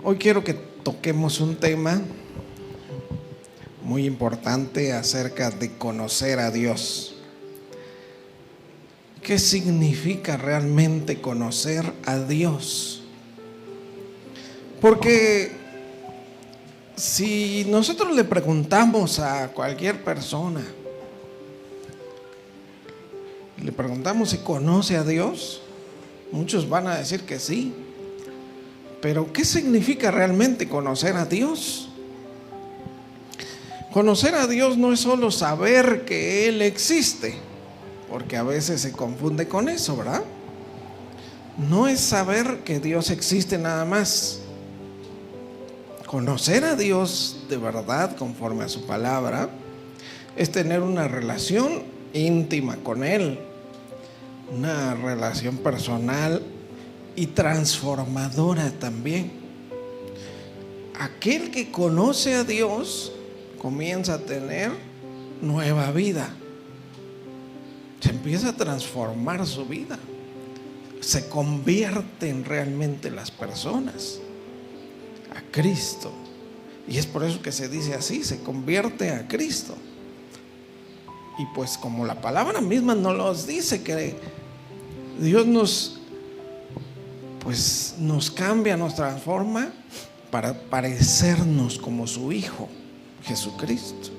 Hoy quiero que toquemos un tema muy importante acerca de conocer a Dios. ¿Qué significa realmente conocer a Dios? Porque si nosotros le preguntamos a cualquier persona, le preguntamos si conoce a Dios, muchos van a decir que sí. Pero ¿qué significa realmente conocer a Dios? Conocer a Dios no es solo saber que Él existe, porque a veces se confunde con eso, ¿verdad? No es saber que Dios existe nada más. Conocer a Dios de verdad, conforme a su palabra, es tener una relación íntima con Él, una relación personal y transformadora también. Aquel que conoce a Dios comienza a tener nueva vida. Se empieza a transformar su vida. Se convierten realmente las personas a Cristo. Y es por eso que se dice así, se convierte a Cristo. Y pues como la palabra misma nos dice que Dios nos cambia, nos transforma para parecernos como su Hijo, Jesucristo.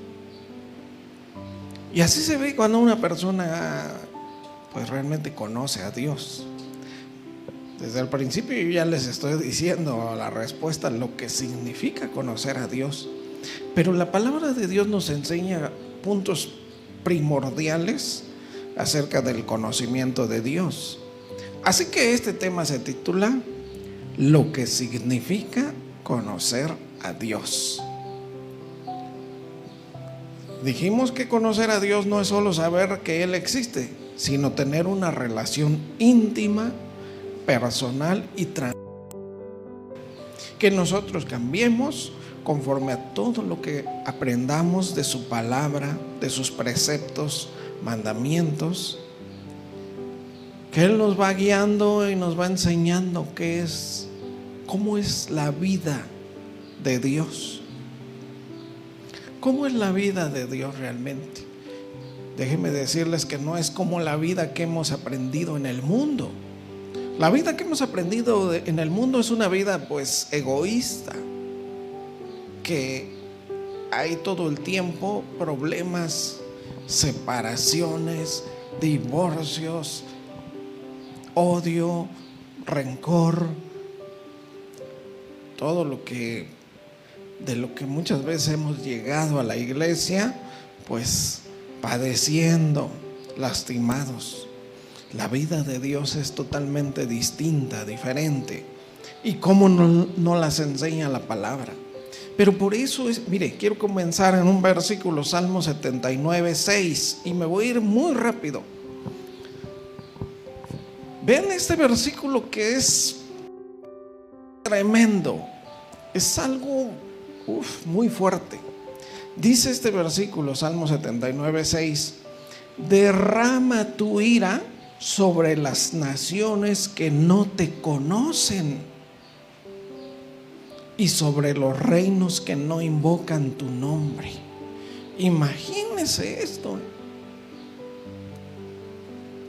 Y así se ve cuando una persona pues realmente conoce a Dios. Desde el principio yo ya les estoy diciendo la respuesta, lo que significa conocer a Dios. Pero la palabra de Dios nos enseña puntos primordiales acerca del conocimiento de Dios. Así que este tema se titula Lo que significa conocer a Dios. Dijimos que conocer a Dios no es solo saber que Él existe, sino tener una relación íntima, personal y que nosotros cambiemos conforme a todo lo que aprendamos de su palabra, de sus preceptos, mandamientos, que Él nos va guiando y nos va enseñando cómo es la vida de Dios. ¿Cómo es la vida de Dios realmente? Déjenme decirles que no es como la vida que hemos aprendido en el mundo. La vida que hemos aprendido en el mundo es una vida pues egoísta, que hay todo el tiempo problemas, separaciones, divorcios, odio, rencor, todo de lo que muchas veces hemos llegado a la iglesia, pues padeciendo, lastimados. La vida de Dios es totalmente distinta, diferente. ¿Y cómo no las enseña la palabra? Pero por eso mire, quiero comenzar en un versículo, Salmo 79, 6, y me voy a ir muy rápido. Vean este versículo que es tremendo, es algo muy fuerte. Dice este versículo, Salmo 79, 6: derrama tu ira sobre las naciones que no te conocen y sobre los reinos que no invocan tu nombre. Imagínense esto.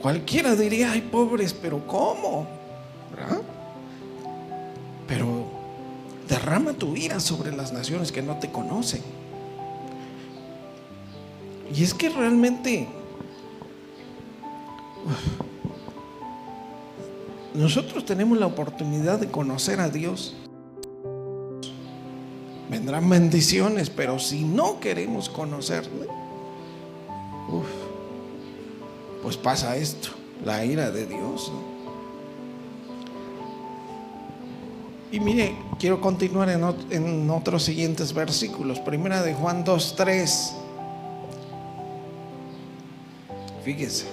Cualquiera diría, ay, pobres, pero ¿cómo? ¿Verdad? Pero derrama tu ira sobre las naciones que no te conocen. Y es que realmente nosotros tenemos la oportunidad de conocer a Dios. Vendrán bendiciones, pero si no queremos conocerle, pues pasa esto, la ira de Dios, ¿no? Y mire, quiero continuar en otros siguientes versículos. Primera de Juan 2:3. Fíjese.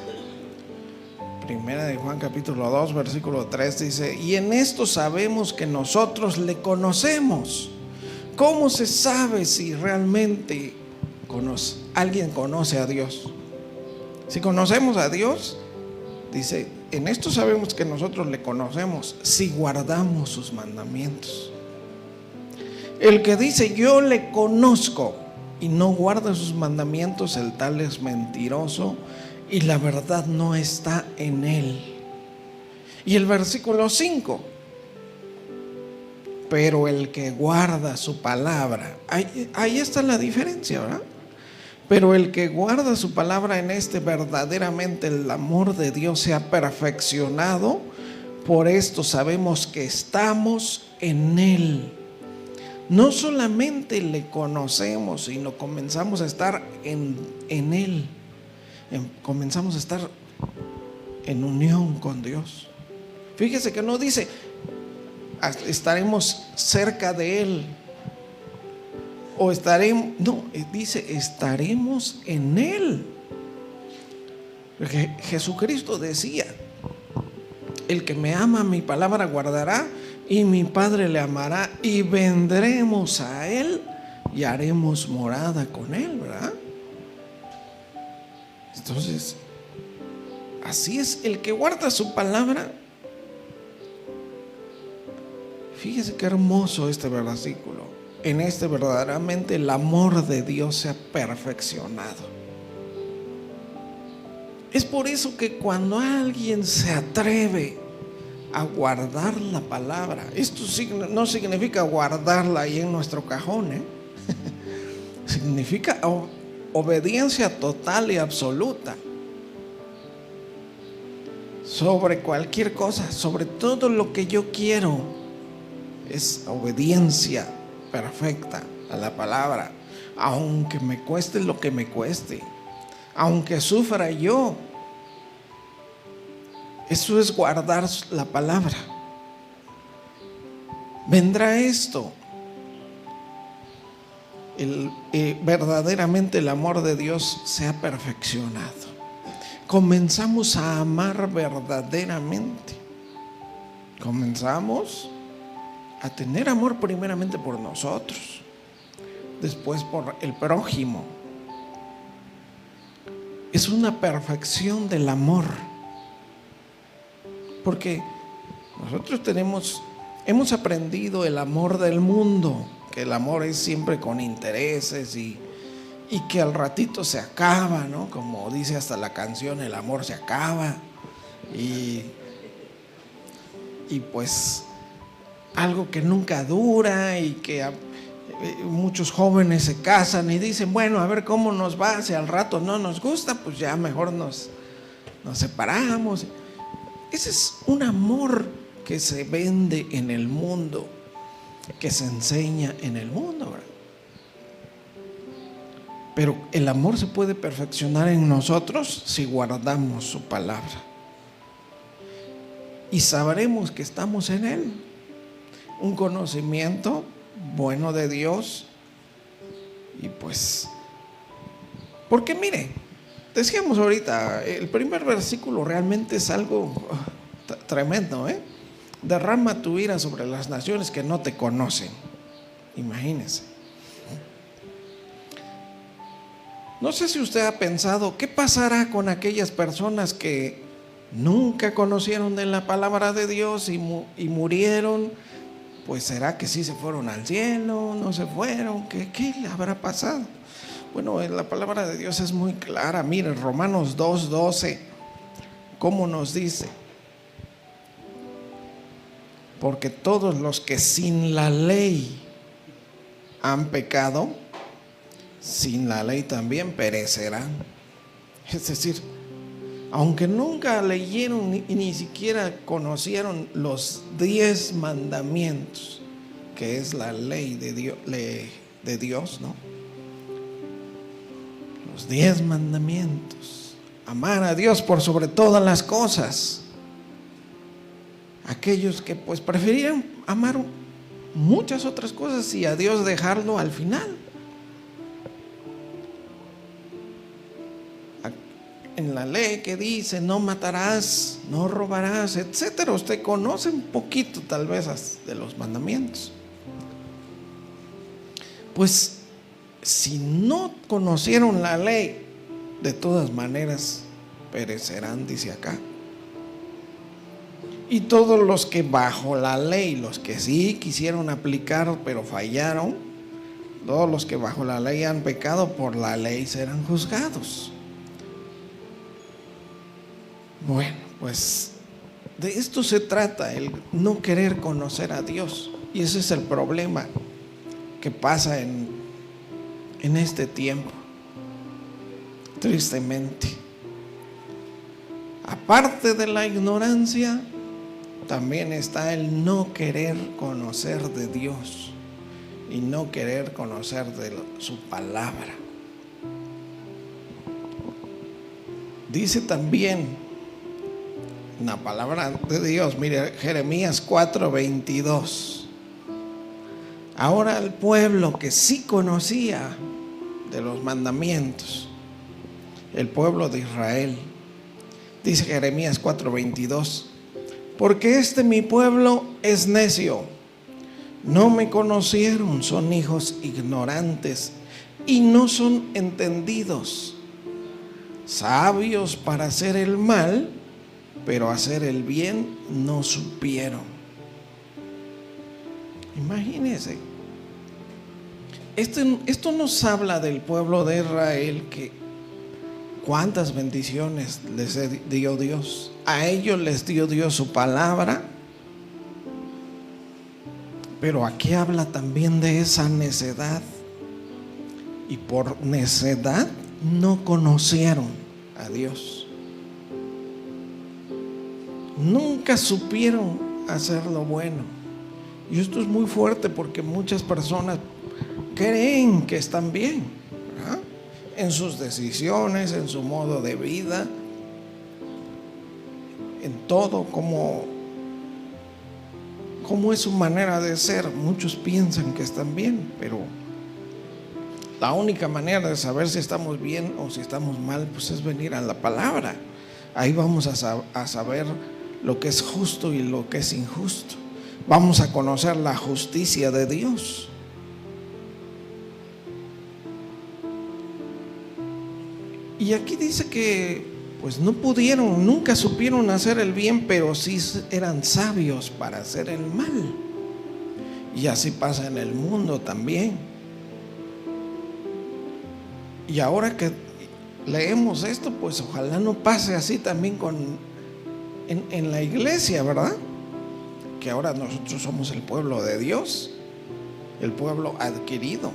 Primera de Juan capítulo 2 versículo 3 dice: y en esto sabemos que nosotros le conocemos. ¿Cómo se sabe si realmente alguien conoce a Dios? Si conocemos a Dios, dice, en esto sabemos que nosotros le conocemos si guardamos sus mandamientos. El que dice yo le conozco y no guarda sus mandamientos, el tal es mentiroso y la verdad no está en él. Y el versículo 5, pero el que guarda su palabra, ahí está la diferencia, ¿verdad? Pero el que guarda su palabra, en este verdaderamente el amor de Dios se ha perfeccionado. Por esto sabemos que estamos en Él. No solamente le conocemos, sino comenzamos a estar en Él. Comenzamos a estar en unión con Dios. Fíjese que no dice estaremos cerca de Él o estaremos, no, dice estaremos en Él. Porque Jesucristo decía: el que me ama, mi palabra guardará, y mi Padre le amará, y vendremos a Él y haremos morada con Él, ¿verdad? Entonces, así es, el que guarda su palabra. Fíjese qué hermoso este versículo. En este verdaderamente el amor de Dios se ha perfeccionado. Es por eso que cuando alguien se atreve a guardar la palabra, esto no significa guardarla ahí en nuestro cajón, significa obediencia total y absoluta sobre cualquier cosa, sobre todo lo que yo quiero. Es obediencia perfecta a la palabra, aunque me cueste lo que me cueste, aunque sufra yo. Eso es guardar la palabra. Vendrá esto. Verdaderamente el amor de Dios se ha perfeccionado. Comenzamos a amar verdaderamente. Comenzamos a tener amor primeramente por nosotros, después por el prójimo. Es una perfección del amor, porque nosotros hemos aprendido el amor del mundo, que el amor es siempre con intereses y que al ratito se acaba, ¿no? Como dice hasta la canción, el amor se acaba y pues algo que nunca dura, y que muchos jóvenes se casan y dicen, bueno, a ver cómo nos va, si al rato no nos gusta, pues ya mejor nos separamos. Ese es un amor que se vende en el mundo, que se enseña en el mundo, ¿verdad? Pero el amor se puede perfeccionar en nosotros si guardamos su palabra, y sabremos que estamos en Él. Un conocimiento bueno de Dios. Y pues, porque mire, decíamos ahorita, el primer versículo realmente es algo tremendo, derrama tu ira sobre las naciones que no te conocen. Imagínense. No sé si usted ha pensado, ¿qué pasará con aquellas personas que nunca conocieron de la palabra de Dios y murieron? Pues será que sí se fueron al cielo, no se fueron, ¿qué le habrá pasado? Bueno, la palabra de Dios es muy clara. Mire, Romanos 2:12, ¿cómo nos dice? Porque todos los que sin la ley han pecado, sin la ley también perecerán. Es decir, aunque nunca leyeron ni siquiera conocieron los 10 mandamientos, que es la ley de Dios, ¿no? Los 10 mandamientos: amar a Dios por sobre todas las cosas. Aquellos que pues preferían amar muchas otras cosas y a Dios dejarlo al final. En la ley que dice no matarás, no robarás, etcétera, usted conoce un poquito tal vez de los mandamientos. Pues si no conocieron la ley, de todas maneras perecerán, dice acá. Y todos los que bajo la ley, los que sí quisieron aplicar pero fallaron, todos los que bajo la ley han pecado, por la ley serán juzgados. Bueno, pues de esto se trata, el no querer conocer a Dios. Y ese es el problema que pasa en este tiempo, tristemente. Aparte de la ignorancia, también está el no querer conocer de Dios y no querer conocer de su palabra. Dice también la palabra de Dios, mire, Jeremías 4:22. Ahora el pueblo que sí conocía de los mandamientos, el pueblo de Israel, dice Jeremías 4:22, porque mi pueblo es necio, no me conocieron, son hijos ignorantes y no son entendidos, sabios para hacer el mal, pero hacer el bien no supieron. Imagínense, esto nos habla del pueblo de Israel, que cuántas bendiciones les dio Dios. A ellos les dio Dios su palabra, pero aquí habla también de esa necedad. Y por necedad no conocieron a Dios. Nunca supieron hacer lo bueno. Y esto es muy fuerte porque muchas personas creen que están bien, ¿verdad? En sus decisiones, en su modo de vida, en todo, como es su manera de ser. Muchos piensan que están bien, pero la única manera de saber si estamos bien o si estamos mal, pues es venir a la palabra. Ahí vamos a saber lo que es justo y lo que es injusto. Vamos a conocer la justicia de Dios. Y aquí dice que pues no pudieron, nunca supieron hacer el bien, pero sí eran sabios para hacer el mal. Y así pasa en el mundo también. Y ahora que leemos esto, pues ojalá no pase así también en la iglesia, ¿verdad? Que ahora nosotros somos el pueblo de Dios, el pueblo adquirido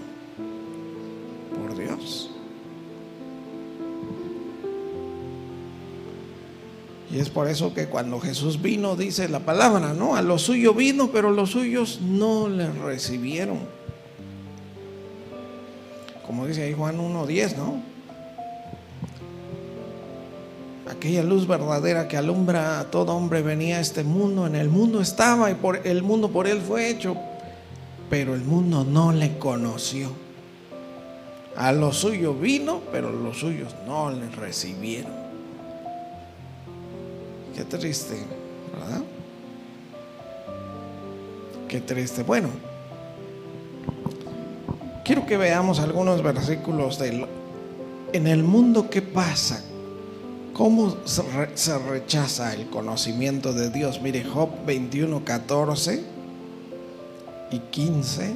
por Dios. Y es por eso que cuando Jesús vino, dice la palabra, ¿no? A lo suyo vino, pero los suyos no le recibieron. Como dice ahí Juan 1:10, ¿no? Aquella luz verdadera que alumbra a todo hombre venía a este mundo. En el mundo estaba y el mundo por él fue hecho, pero el mundo no le conoció. A lo suyo vino, pero los suyos no le recibieron. Qué triste, ¿verdad? Qué triste. Bueno, quiero que veamos algunos versículos en el mundo. ¿Qué pasa? ¿Cómo se rechaza el conocimiento de Dios? Mire, Job 21:14 y 15.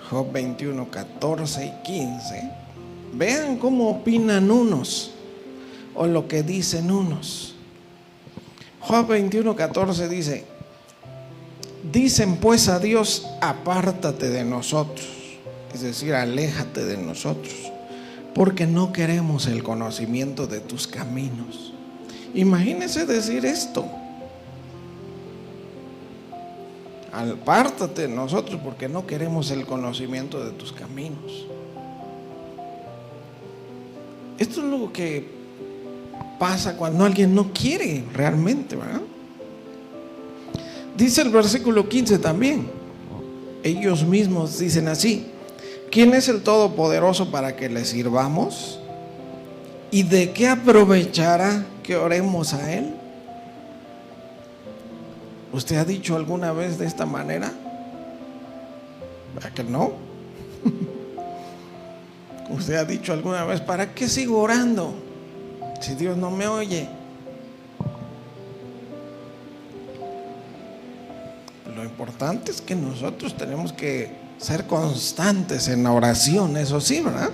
Job 21:14 y 15. Vean cómo opinan unos o lo que dicen unos. Job 21:14 dice: dicen pues a Dios, apártate de nosotros, es decir, aléjate de nosotros, porque no queremos el conocimiento de tus caminos. Imagínese decir esto: apártate de nosotros porque no queremos el conocimiento de tus caminos. Esto es lo que pasa cuando alguien no quiere realmente, ¿verdad? Dice el versículo 15 también, ellos mismos dicen así: ¿quién es el Todopoderoso para que le sirvamos? ¿Y de qué aprovechará que oremos a Él? ¿Usted ha dicho alguna vez de esta manera? ¿Verdad que no? ¿Usted ha dicho alguna vez, para qué sigo orando si Dios no me oye? Lo importante es que nosotros tenemos que ser constantes en la oración, eso sí, ¿verdad?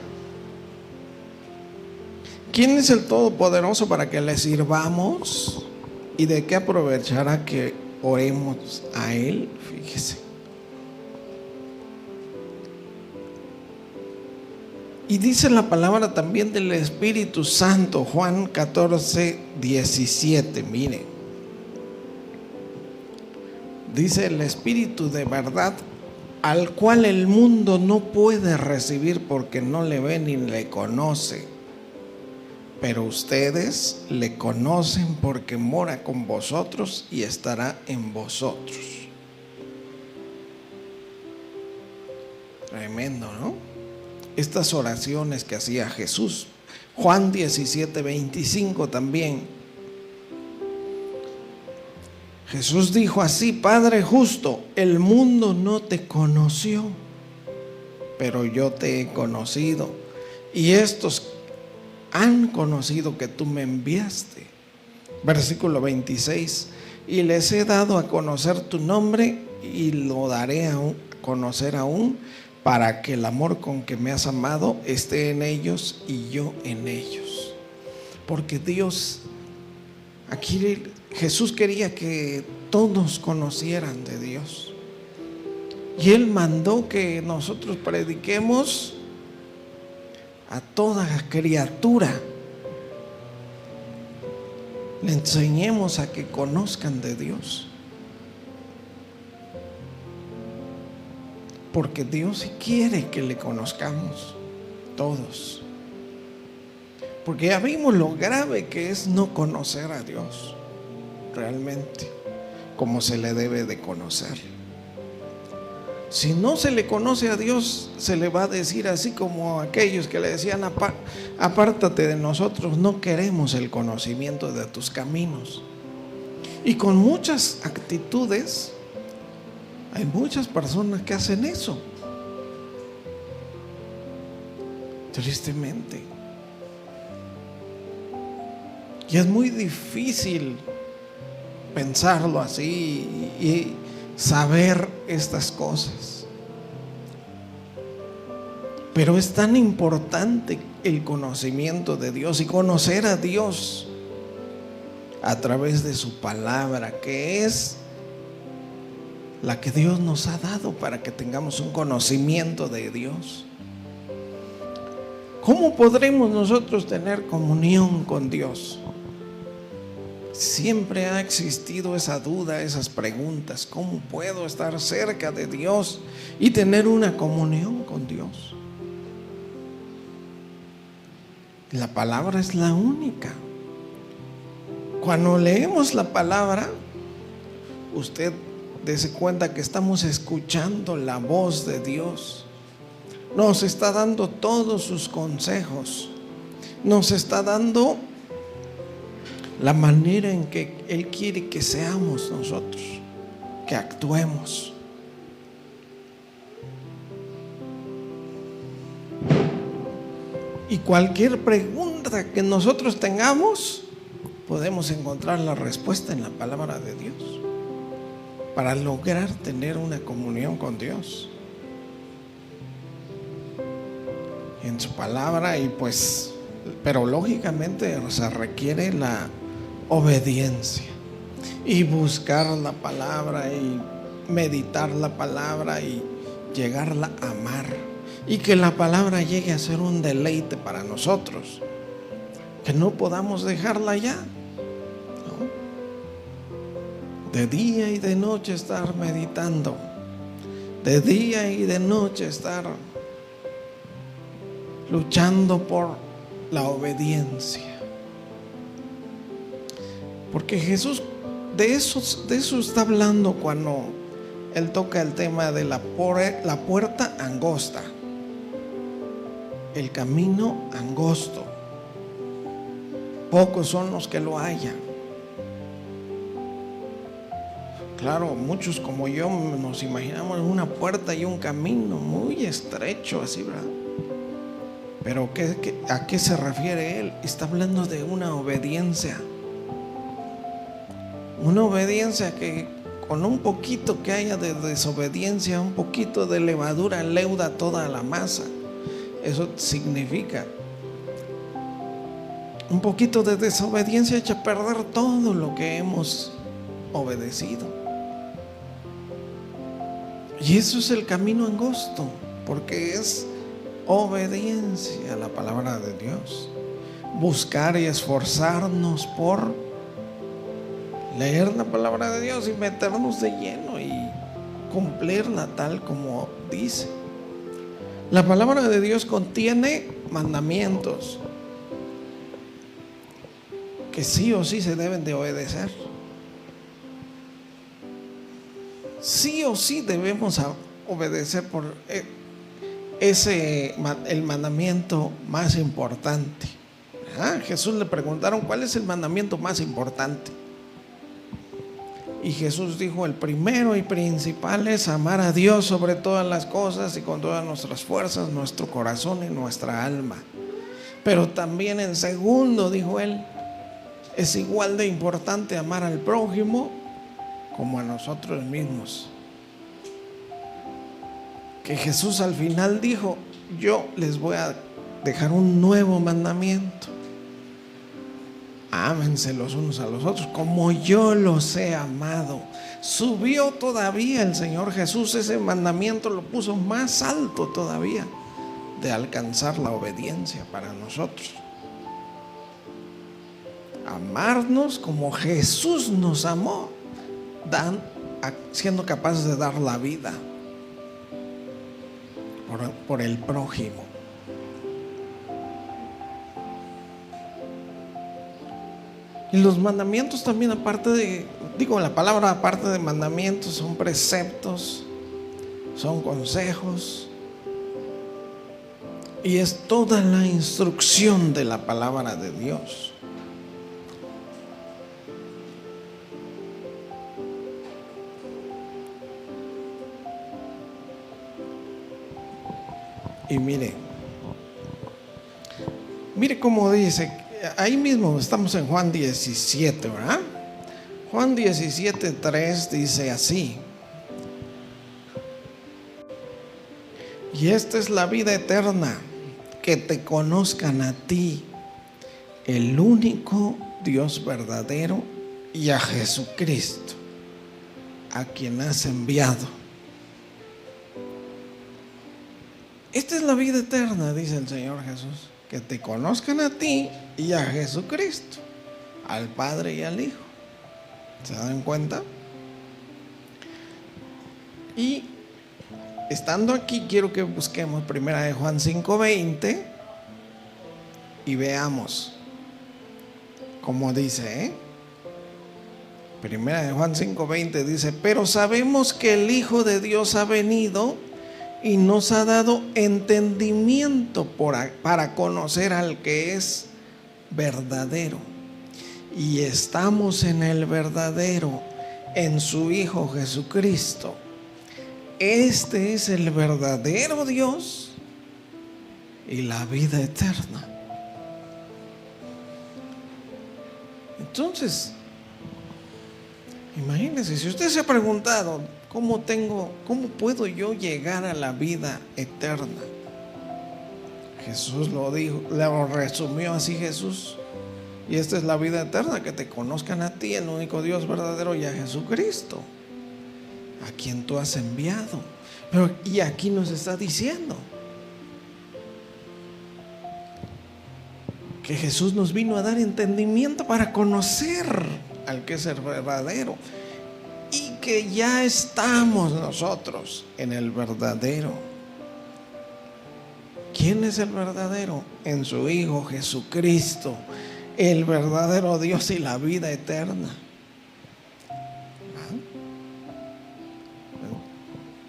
¿Quién es el Todopoderoso para que le sirvamos? ¿Y de qué aprovechará que oremos a Él? Fíjese. Y dice la palabra también del Espíritu Santo, Juan 14, 17, mire. Dice: el Espíritu de verdad, al cual el mundo no puede recibir porque no le ve ni le conoce, pero ustedes le conocen porque mora con vosotros y estará en vosotros. Tremendo, ¿no? Estas oraciones que hacía Jesús. Juan 17, 25 también. Jesús dijo así: Padre justo, el mundo no te conoció, pero yo te he conocido, y estos han conocido que tú me enviaste. Versículo 26: y les he dado a conocer tu nombre y lo daré a conocer aún, para que el amor con que me has amado esté en ellos y yo en ellos. Porque Dios, aquí Jesús quería que todos conocieran de Dios. Y Él mandó que nosotros prediquemos a toda criatura. Le enseñemos a que conozcan de Dios. Porque Dios quiere que le conozcamos todos. Porque ya vimos lo grave que es no conocer a Dios realmente, como se le debe de conocer. Si no se le conoce a Dios, se le va a decir así como aquellos que le decían: apártate de nosotros, no queremos el conocimiento de tus caminos. Y con muchas actitudes, hay muchas personas que hacen eso, tristemente. Y es muy difícil pensarlo así y saber estas cosas. Pero es tan importante el conocimiento de Dios y conocer a Dios a través de su palabra, que es la que Dios nos ha dado para que tengamos un conocimiento de Dios. ¿Cómo podremos nosotros tener comunión con Dios? Siempre ha existido esa duda, esas preguntas. ¿Cómo puedo estar cerca de Dios y tener una comunión con Dios? La palabra es la única. Cuando leemos la palabra, usted dése cuenta que estamos escuchando la voz de Dios. Nos está dando todos sus consejos. Nos está dando la manera en que Él quiere que seamos nosotros, que actuemos. Y cualquier pregunta que nosotros tengamos, podemos encontrar la respuesta en la palabra de Dios, para lograr tener una comunión con Dios en su palabra. Y pues, pero lógicamente se requiere la obediencia y buscar la palabra y meditar la palabra y llegarla a amar, y que la palabra llegue a ser un deleite para nosotros, que no podamos dejarla ya, ¿no? De día y de noche estar meditando, de día y de noche estar luchando por la obediencia. Porque Jesús de eso está hablando cuando Él toca el tema de la puerta angosta, el camino angosto. Pocos son los que lo hallan. Claro, muchos como yo nos imaginamos una puerta y un camino muy estrecho así, ¿verdad? Pero ¿a qué se refiere Él? Está hablando de una obediencia. Una obediencia que con un poquito que haya de desobediencia, un poquito de levadura leuda toda la masa. Eso significa un poquito de desobediencia echa a perder todo lo que hemos obedecido. Y eso es el camino angosto, porque es obediencia a la palabra de Dios. Buscar y esforzarnos por leer la palabra de Dios y meternos de lleno y cumplirla tal como dice. La palabra de Dios contiene mandamientos que sí o sí se deben de obedecer. Sí o sí debemos obedecer por el mandamiento más importante. Jesús le preguntaron: ¿cuál es el mandamiento más importante? Y Jesús dijo: el primero y principal es amar a Dios sobre todas las cosas y con todas nuestras fuerzas, nuestro corazón y nuestra alma. Pero también en segundo, dijo él, es igual de importante amar al prójimo como a nosotros mismos. Que Jesús al final dijo: yo les voy a dejar un nuevo mandamiento: ámense los unos a los otros como yo los he amado. Subió todavía el Señor Jesús ese mandamiento, lo puso más alto todavía de alcanzar la obediencia para nosotros. Amarnos como Jesús nos amó, siendo capaces de dar la vida por el prójimo. Y los mandamientos también, la palabra aparte de mandamientos, son preceptos, son consejos, y es toda la instrucción de la palabra de Dios. Y mire cómo dice, ahí mismo estamos en Juan 17, ¿verdad? Juan 17:3 dice así: y esta es la vida eterna, que te conozcan a ti, el único Dios verdadero, y a Jesucristo, a quien has enviado. Esta es la vida eterna, dice el Señor Jesús, que te conozcan a ti y a Jesucristo, al Padre y al Hijo. ¿Se dan cuenta? Y estando aquí, quiero que busquemos primera de Juan 5:20 y veamos cómo dice, Primera de Juan 5:20 dice: pero sabemos que el Hijo de Dios ha venido y nos ha dado entendimiento para conocer al que es verdadero. Y estamos en el verdadero, en su Hijo Jesucristo. Este es el verdadero Dios y la vida eterna. Entonces, imagínense, si usted se ha preguntado: ¿cómo puedo yo llegar a la vida eterna? Jesús lo dijo, lo resumió así Jesús: y esta es la vida eterna, que te conozcan a ti, el único Dios verdadero, y a Jesucristo, a quien tú has enviado. Pero y aquí nos está diciendo que Jesús nos vino a dar entendimiento para conocer al que es el verdadero, y que ya estamos nosotros en el verdadero. ¿Quién es el verdadero? En su Hijo Jesucristo, el verdadero Dios y la vida eterna.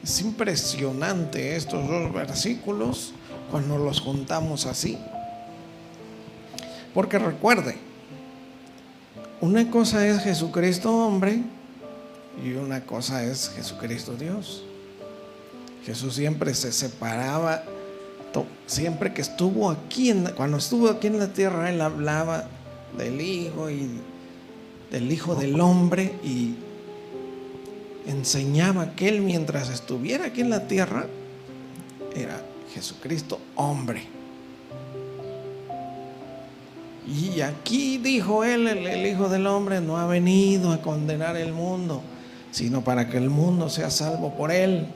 Es impresionante estos dos versículos cuando los juntamos así. Porque recuerde, una cosa es Jesucristo hombre y una cosa es Jesucristo Dios. Jesús siempre se separaba, siempre que estuvo aquí, cuando estuvo aquí en la tierra, él hablaba del Hijo y del Hijo del Hombre, y enseñaba que Él, mientras estuviera aquí en la tierra, era Jesucristo hombre. Y aquí dijo Él, el Hijo del Hombre no ha venido a condenar el mundo, sino para que el mundo sea salvo por Él.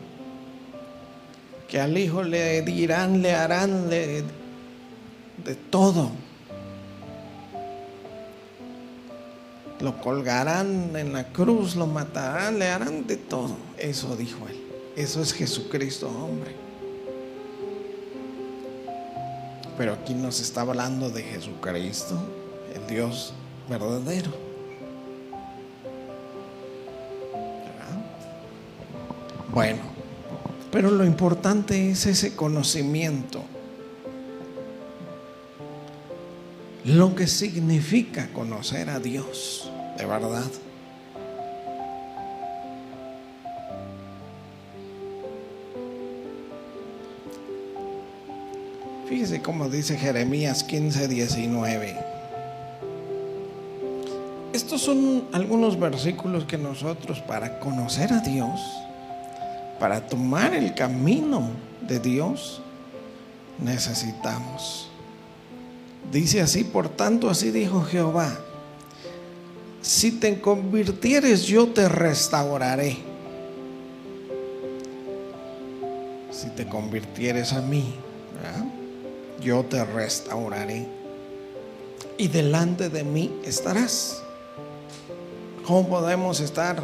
Que al Hijo le dirán, le harán de todo. Lo colgarán en la cruz, lo matarán, le harán de todo. Eso dijo Él. Eso es Jesucristo hombre. Pero aquí nos está hablando de Jesucristo, el Dios verdadero. ¿Verdad? Bueno, pero lo importante es ese conocimiento. Lo que significa conocer a Dios de verdad. Fíjese cómo dice Jeremías 15:19. Estos son algunos versículos que nosotros, para conocer a Dios, para tomar el camino de Dios, necesitamos. Dice así: por tanto, así dijo Jehová, si te convirtieres, yo te restauraré. Si te convirtieres a mí, ¿verdad?, yo te restauraré y delante de mí estarás. ¿Cómo podemos estar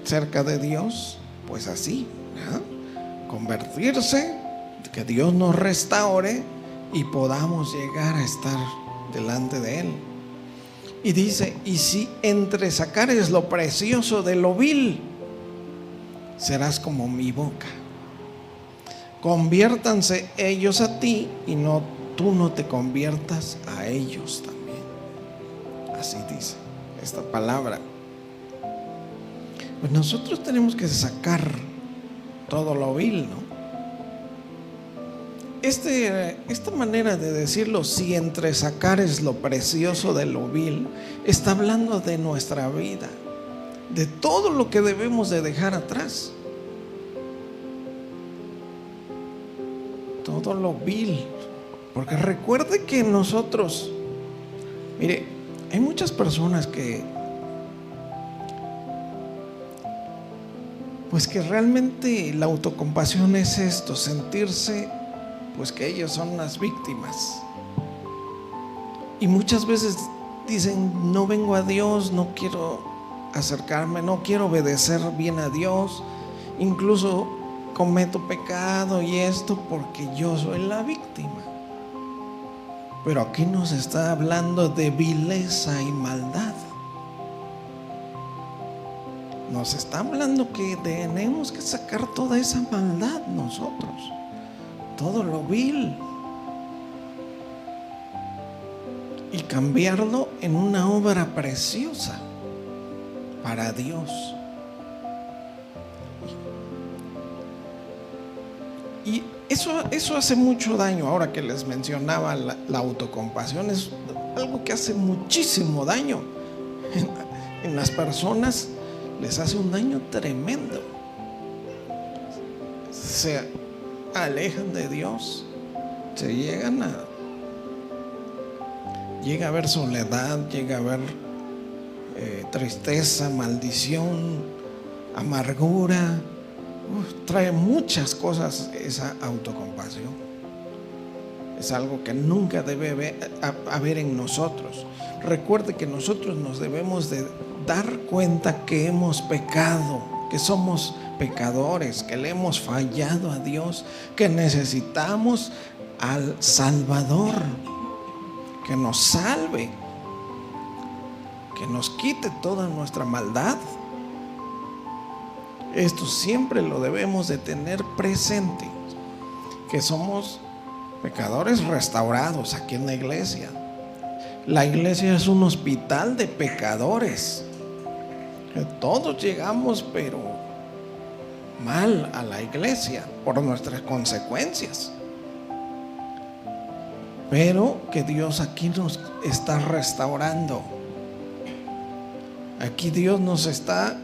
cerca de Dios? Pues así, ¿verdad?, convertirse, que Dios nos restaure y podamos llegar a estar delante de Él. Y dice: y si entresacares lo precioso de lo vil, serás como mi boca. Conviértanse ellos a ti y tú no te conviertas a ellos también. Así dice esta palabra. Pues nosotros tenemos que sacar todo lo vil, ¿no? Esta manera de decirlo, si entresacares lo precioso de lo vil, está hablando de nuestra vida, de todo lo que debemos de dejar atrás. Todo lo vil. Porque recuerde que nosotros, mire, hay muchas personas que realmente la autocompasión es esto, sentirse pues que ellos son las víctimas. Y muchas veces dicen: no vengo a Dios, no quiero acercarme, no quiero obedecer bien a Dios, incluso cometo pecado y esto porque yo soy la víctima. Pero aquí nos está hablando de vileza y maldad. Nos está hablando que tenemos que sacar toda esa maldad nosotros, todo lo vil, y cambiarlo en una obra preciosa para Dios. Y eso hace mucho daño. Ahora que les mencionaba la autocompasión, es algo que hace muchísimo daño en las personas. Les hace un daño tremendo. Se alejan de Dios, llega a haber soledad, llega a haber tristeza, maldición, amargura. Trae muchas cosas esa autocompasión. Es algo que nunca debe haber en nosotros. Recuerde que nosotros nos debemos de dar cuenta que hemos pecado, que somos pecadores, que le hemos fallado a Dios, que necesitamos al Salvador, que nos salve, que nos quite toda nuestra maldad. Esto siempre lo debemos de tener presente, que somos pecadores restaurados aquí en la iglesia. La iglesia es un hospital de pecadores. Todos llegamos, pero mal a la iglesia por nuestras consecuencias. Pero que Dios aquí nos está restaurando. Aquí Dios nos está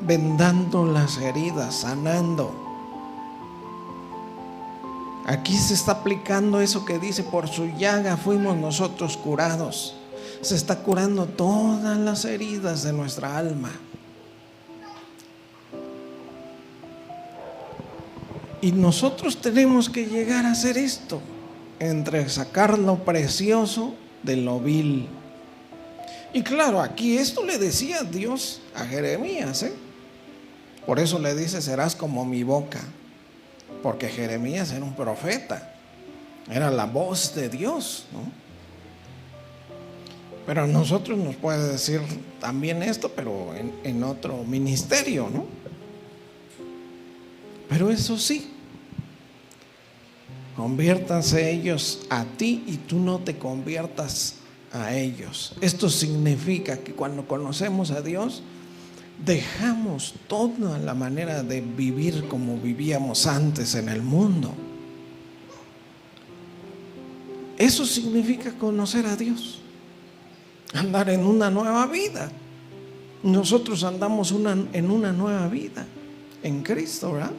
vendando las heridas, sanando. Aquí se está aplicando eso que dice: por su llaga fuimos nosotros curados. Se está curando todas las heridas de nuestra alma. Y nosotros tenemos que llegar a hacer esto, entre sacar lo precioso de lo vil. Y claro, aquí esto le decía Dios a Jeremías, Por eso le dice: serás como mi boca. Porque Jeremías era un profeta, era la voz de Dios, ¿no? Pero a nosotros nos puede decir también esto, pero en otro ministerio, ¿no? Pero eso sí, conviértanse ellos a ti y tú no te conviertas a ellos. Esto significa que cuando conocemos a Dios, dejamos toda la manera de vivir como vivíamos antes en el mundo. Eso significa conocer a Dios, andar en una nueva vida. Nosotros andamos en una nueva vida en Cristo, ¿verdad?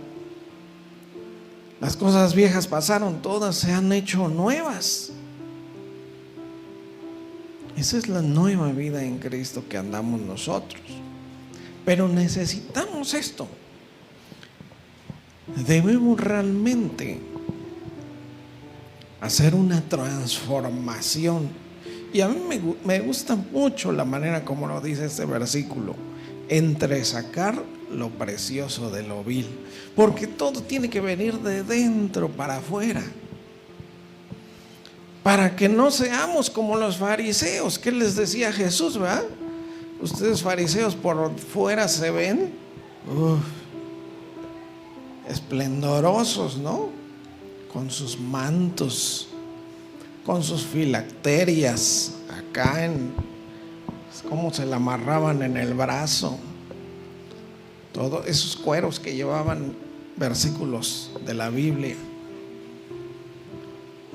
Las cosas viejas pasaron, todas se han hecho nuevas. Esa es la nueva vida en Cristo que andamos nosotros. Pero necesitamos esto. Debemos realmente hacer una transformación. Y a mí me gusta mucho la manera como lo dice este versículo: entresacar lo precioso de lo vil. Porque todo tiene que venir de dentro para afuera, para que no seamos como los fariseos. ¿Qué les decía Jesús, verdad? Ustedes fariseos por fuera se ven esplendorosos, ¿no? Con sus mantos, con sus filacterias acá cómo se la amarraban en el brazo, todos esos cueros que llevaban versículos de la Biblia.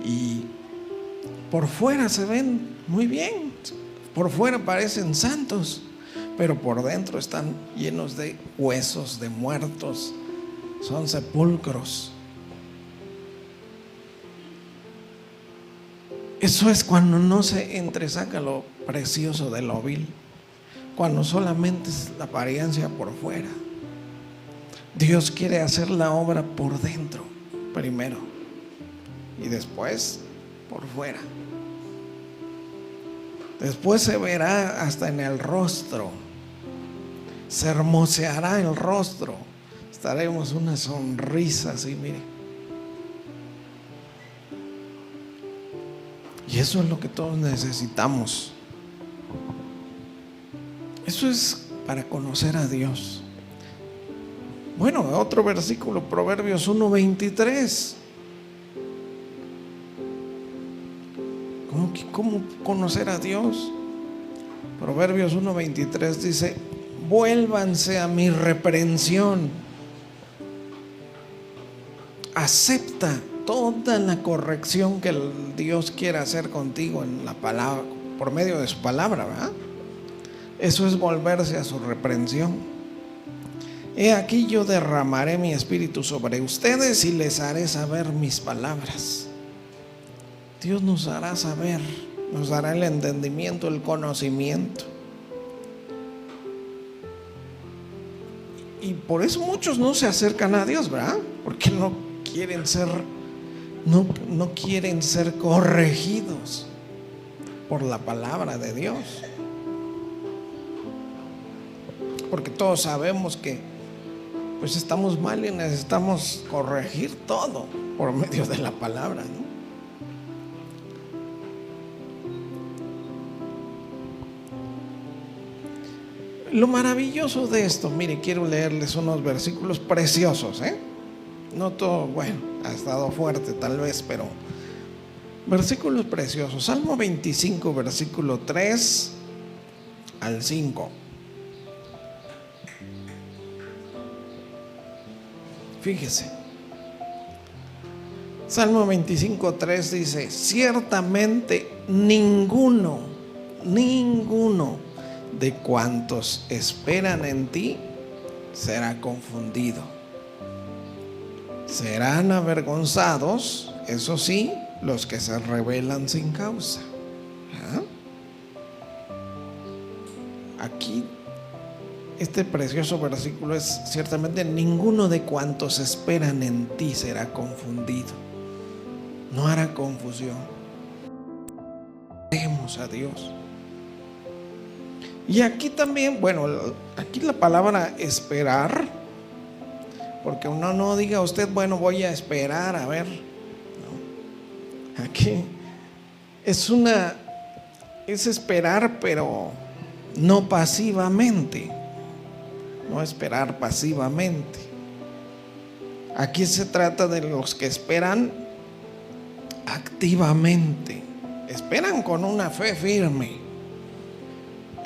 Y por fuera se ven muy bien, por fuera parecen santos, pero por dentro están llenos de huesos de muertos, son sepulcros. Eso es cuando no se entresaca lo precioso de lo vil, cuando solamente es la apariencia por fuera. Dios quiere hacer la obra por dentro primero y después por fuera. Después se verá hasta en el rostro, se hermoseará el rostro, estaremos una sonrisa así, mire. Y eso es lo que todos necesitamos. Eso es para conocer a Dios. Bueno, otro versículo, Proverbios 1:23. ¿Cómo conocer a Dios? Proverbios 1:23 dice: vuélvanse a mi reprensión. Acepta toda la corrección que Dios quiere hacer contigo en la palabra, por medio de su palabra, ¿verdad? Eso es volverse a su reprensión. He aquí yo derramaré mi espíritu sobre ustedes y les haré saber mis palabras. Dios nos hará saber, nos dará el entendimiento, el conocimiento. Y por eso muchos no se acercan a Dios, ¿verdad? Porque no quieren ser corregidos por la palabra de Dios. Porque todos sabemos que pues estamos mal y necesitamos corregir todo por medio de la palabra, ¿no? Lo maravilloso de esto, mire, quiero leerles unos versículos preciosos, No todo, bueno, ha estado fuerte tal vez, pero versículos preciosos. Salmo 25, versículo 3 al 5. Fíjese, Salmo 25, 3 dice: ciertamente ninguno de cuantos esperan en ti será confundido. Serán avergonzados, eso sí, los que se rebelan sin causa. Aquí, este precioso versículo es ciertamente: ninguno de cuantos esperan en ti será confundido. No hará confusión. Dejemos a Dios. Y aquí también, bueno, aquí la palabra esperar, porque uno no diga usted, bueno, voy a esperar a ver, no. Aquí es esperar, pero no pasivamente, no esperar pasivamente. Aquí se trata de los que esperan activamente, esperan con una fe firme,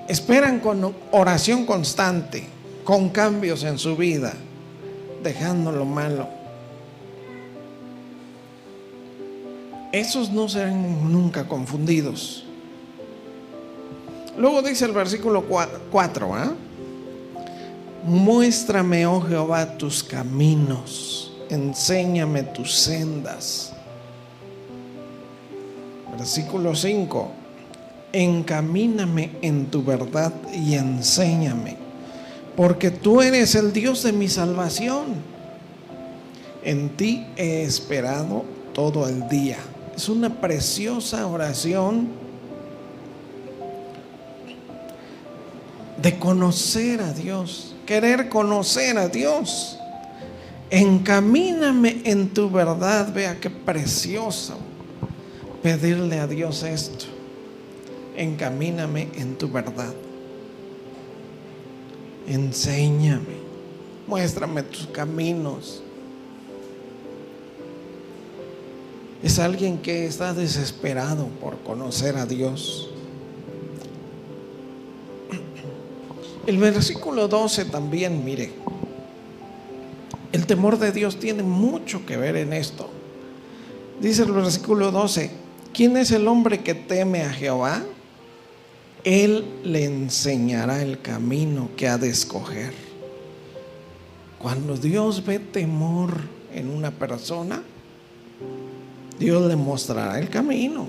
esperan con oración constante, con cambios en su vida, dejando lo malo. Esos no serán nunca confundidos. Luego dice el versículo 4, muéstrame, oh Jehová, tus caminos, enséñame tus sendas. Versículo 5, encamíname en tu verdad y enséñame, porque tú eres el Dios de mi salvación. En ti he esperado todo el día. Es una preciosa oración de conocer a Dios, querer conocer a Dios. Encamíname en tu verdad. Vea qué precioso pedirle a Dios esto: encamíname en tu verdad, enséñame, muéstrame tus caminos. Es alguien que está desesperado por conocer a Dios. El versículo 12 también, mire, el temor de Dios tiene mucho que ver en esto. Dice el versículo 12: ¿quién es el hombre que teme a Jehová? Él le enseñará el camino que ha de escoger. Cuando Dios ve temor en una persona, Dios le mostrará el camino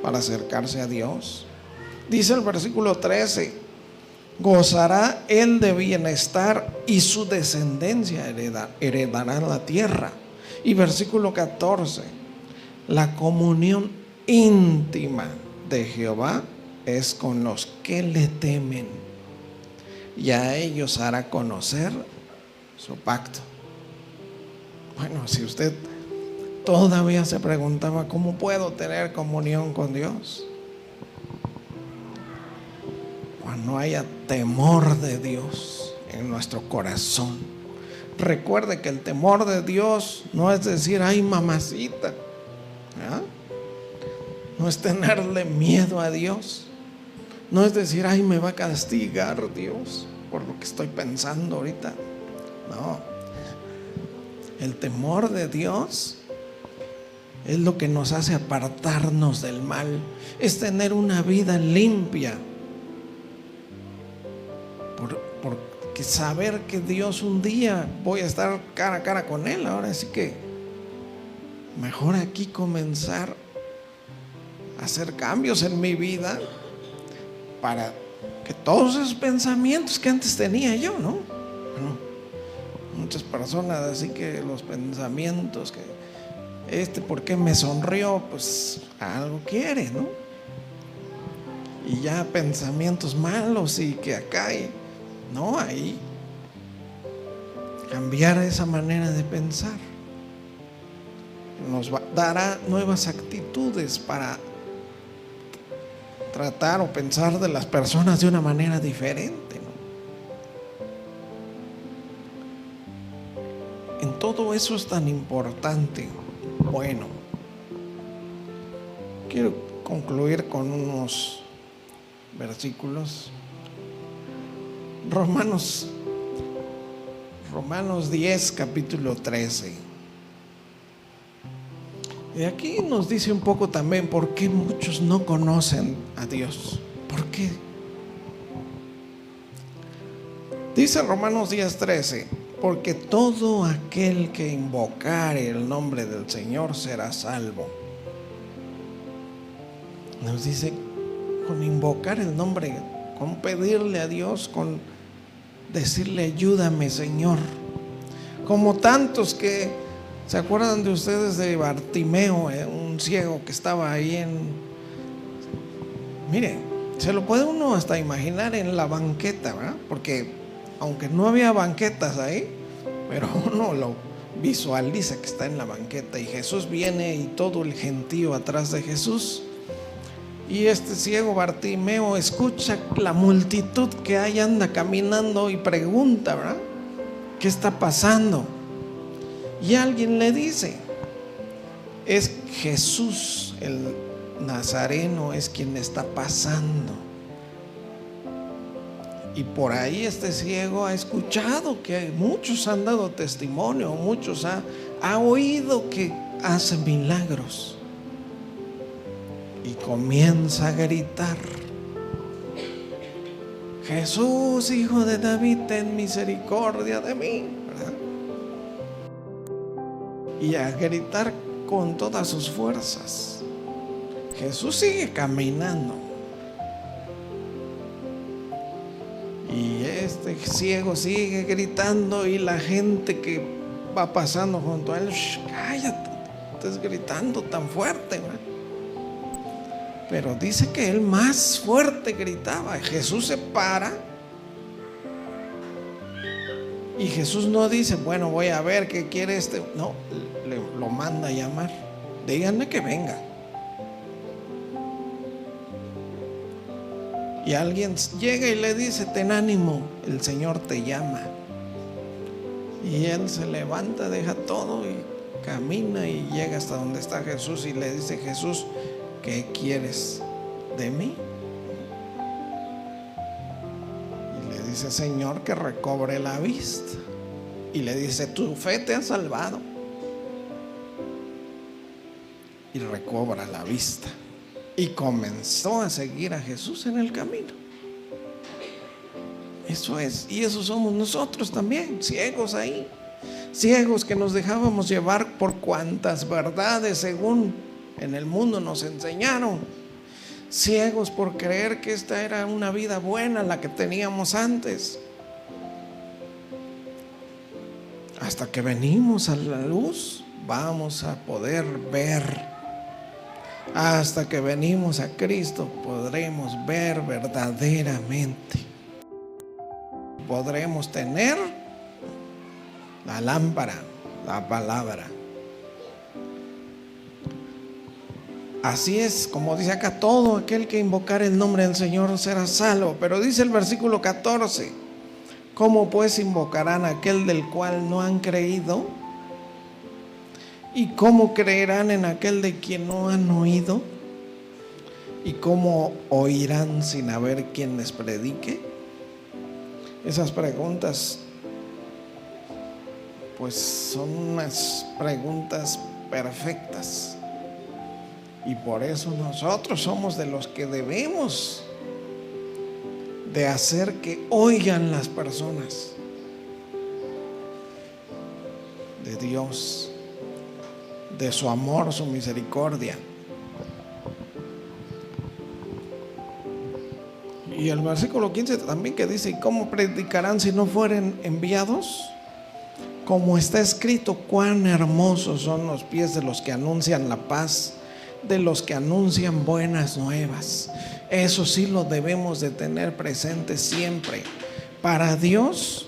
para acercarse a Dios. Dice el versículo 13: gozará él de bienestar y su descendencia heredará la tierra. Y versículo 14: la comunión íntima de Jehová es con los que le temen, y a ellos hará conocer su pacto. Bueno, si usted todavía se preguntaba cómo puedo tener comunión con Dios, cuando haya temor de Dios en nuestro corazón. Recuerde que el temor de Dios no es decir, ay mamacita, no es tenerle miedo a Dios, no es decir, ay me va a castigar Dios por lo que estoy pensando ahorita. No, el temor de Dios es lo que nos hace apartarnos del mal, es tener una vida limpia, porque saber que Dios un día voy a estar cara a cara con Él. Ahora sí que mejor aquí comenzar a hacer cambios en mi vida para que todos esos pensamientos que antes tenía yo, ¿no? Bueno, muchas personas así que los pensamientos que ¿por qué me sonrió? Pues algo quiere, ¿no? Y ya pensamientos malos y que acá no, ahí cambiar esa manera de pensar nos dará nuevas actitudes para tratar o pensar de las personas de una manera diferente, ¿no? En todo eso es tan importante. Bueno, quiero concluir con unos versículos. Romanos 10, capítulo 13. Y aquí nos dice un poco también por qué muchos no conocen a Dios. ¿Por qué? Dice Romanos 10:13: porque todo aquel que invocare el nombre del Señor será salvo. Nos dice, con invocar el nombre, con pedirle a Dios, con decirle ayúdame, Señor. Como tantos que, ¿se acuerdan de ustedes de Bartimeo, un ciego que estaba ahí mire, se lo puede uno hasta imaginar en la banqueta, ¿verdad? Porque aunque no había banquetas ahí, pero uno lo visualiza que está en la banqueta y Jesús viene y todo el gentío atrás de Jesús. Y este ciego Bartimeo escucha la multitud que ahí anda caminando y pregunta, ¿verdad? ¿Qué está pasando? Y alguien le dice, es Jesús el Nazareno, es quien está pasando. Y por ahí este ciego ha escuchado que muchos han dado testimonio, muchos ha oído que hace milagros. Y comienza a gritar, Jesús, hijo de David, ten misericordia de mí, ¿verdad? Y a gritar con todas sus fuerzas. Jesús sigue caminando. Y este ciego sigue gritando y la gente que va pasando junto a él, cállate, estás gritando tan fuerte, ¿verdad? Pero dice que él más fuerte gritaba. Jesús se para y Jesús no dice, bueno, voy a ver qué quiere este. No, lo manda a llamar. Díganle que venga. Y alguien llega y le dice, ten ánimo, el Señor te llama. Y él se levanta, deja todo y camina y llega hasta donde está Jesús y le dice, Jesús, ¿qué quieres de mí? Y le dice, Señor, que recobre la vista. Y le dice, tu fe te ha salvado. Y recobra la vista. Y comenzó a seguir a Jesús en el camino. Eso es, y eso somos nosotros también, ciegos ahí. Ciegos que nos dejábamos llevar por cuantas verdades según en el mundo nos enseñaron. Ciegos por creer que esta era una vida buena la que teníamos antes. Hasta que venimos a la luz, vamos a poder ver. Hasta que venimos a Cristo, podremos ver verdaderamente. Podremos tener la lámpara, la palabra. Así es, como dice acá, todo aquel que invocar el nombre del Señor será salvo. Pero dice el versículo 14, ¿cómo pues invocarán a aquel del cual no han creído? ¿Y cómo creerán en aquel de quien no han oído? ¿Y cómo oirán sin haber quien les predique? Esas preguntas, pues son unas preguntas perfectas. Y por eso nosotros somos de los que debemos de hacer que oigan las personas de Dios, de su amor, su misericordia. Y el versículo 15 también que dice, ¿y cómo predicarán si no fueren enviados? Como está escrito, cuán hermosos son los pies de los que anuncian la paz, de los que anuncian buenas nuevas. Eso sí lo debemos de tener presente siempre. Para Dios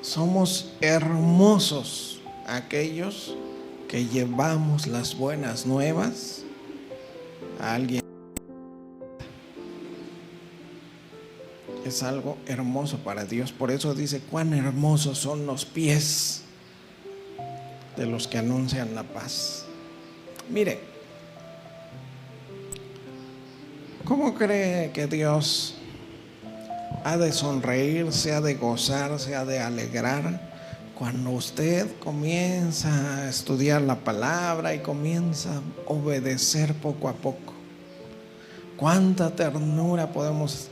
somos hermosos aquellos que llevamos las buenas nuevas a alguien. Es algo hermoso para Dios. Por eso dice, cuán hermosos son los pies de los que anuncian la paz. Mire, ¿cómo cree que Dios ha de sonreírse, ha de gozarse, ha de alegrar cuando usted comienza a estudiar la palabra y comienza a obedecer poco a poco? ¿Cuánta ternura podemos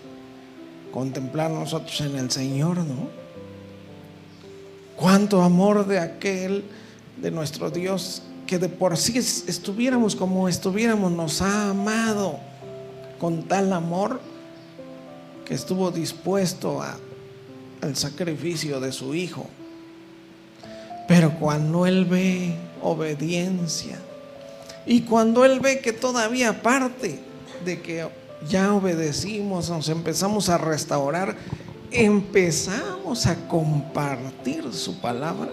contemplar nosotros en el Señor, ¿no? Cuánto amor de aquel, de nuestro Dios, que de por sí estuviéramos como estuviéramos, nos ha amado con tal amor que estuvo dispuesto al sacrificio de su Hijo. Pero cuando Él ve obediencia, y cuando Él ve que todavía aparte de que ya obedecimos, nos empezamos a restaurar, empezamos a compartir su palabra,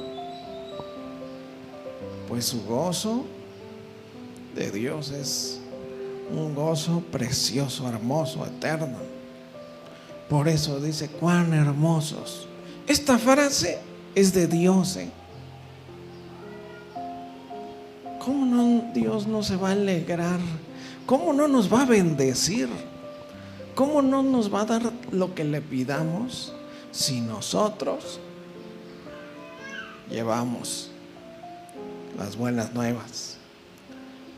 pues su gozo de Dios es un gozo precioso, hermoso, eterno. Por eso dice, cuán hermosos. Esta frase es de Dios, ¿Cómo no Dios no se va a alegrar? ¿Cómo no nos va a bendecir? ¿Cómo no nos va a dar lo que le pidamos si nosotros llevamos las buenas nuevas?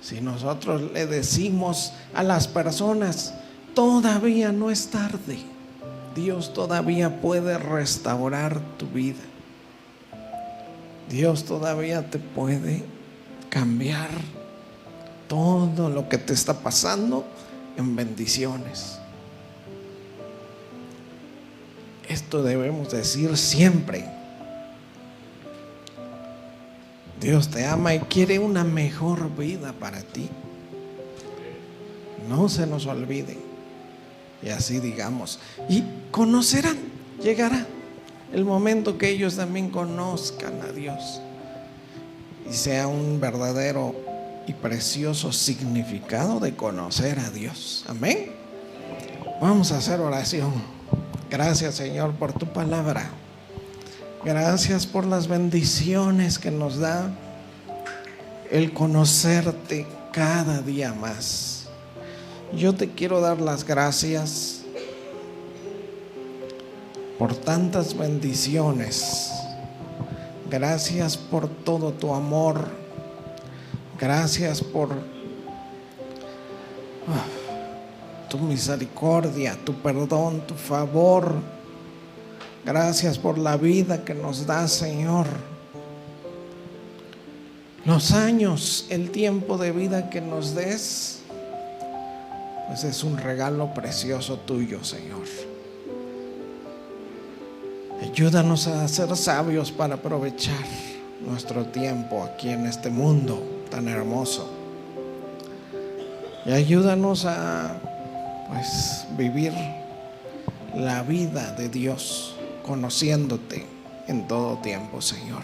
Si nosotros le decimos a las personas, todavía no es tarde, Dios todavía puede restaurar tu vida, Dios todavía te puede cambiar todo lo que te está pasando en bendiciones. Esto debemos decir siempre. Dios te ama y quiere una mejor vida para ti. No se nos olvide. Y así digamos. Y conocerán, llegará el momento que ellos también conozcan a Dios y sea un verdadero y precioso significado de conocer a Dios. Amén. Vamos a hacer oración. Gracias, Señor, por tu palabra. Gracias por las bendiciones que nos da el conocerte cada día más. Yo te quiero dar las gracias por tantas bendiciones. Gracias por todo tu amor. Gracias por tu misericordia, tu perdón, tu favor. Gracias por la vida que nos das, Señor. Los años, el tiempo de vida que nos des, pues es un regalo precioso tuyo, Señor. Ayúdanos a ser sabios para aprovechar nuestro tiempo aquí en este mundo tan hermoso. Y ayúdanos a vivir la vida de Dios, conociéndote en todo tiempo, Señor,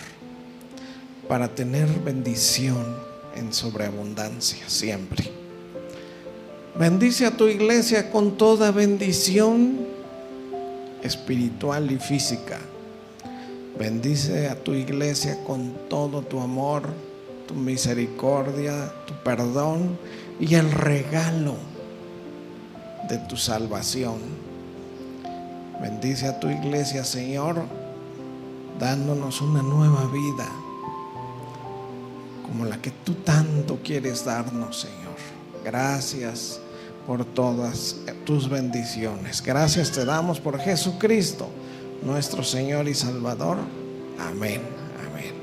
para tener bendición en sobreabundancia siempre. Bendice a tu iglesia con toda bendición espiritual y física. Bendice a tu iglesia con todo tu amor, tu misericordia, tu perdón y el regalo de tu salvación. Bendice a tu iglesia, Señor, dándonos una nueva vida como la que tú tanto quieres darnos, Señor. Gracias por todas tus bendiciones. Gracias te damos por Jesucristo, nuestro Señor y Salvador. Amén. Amén.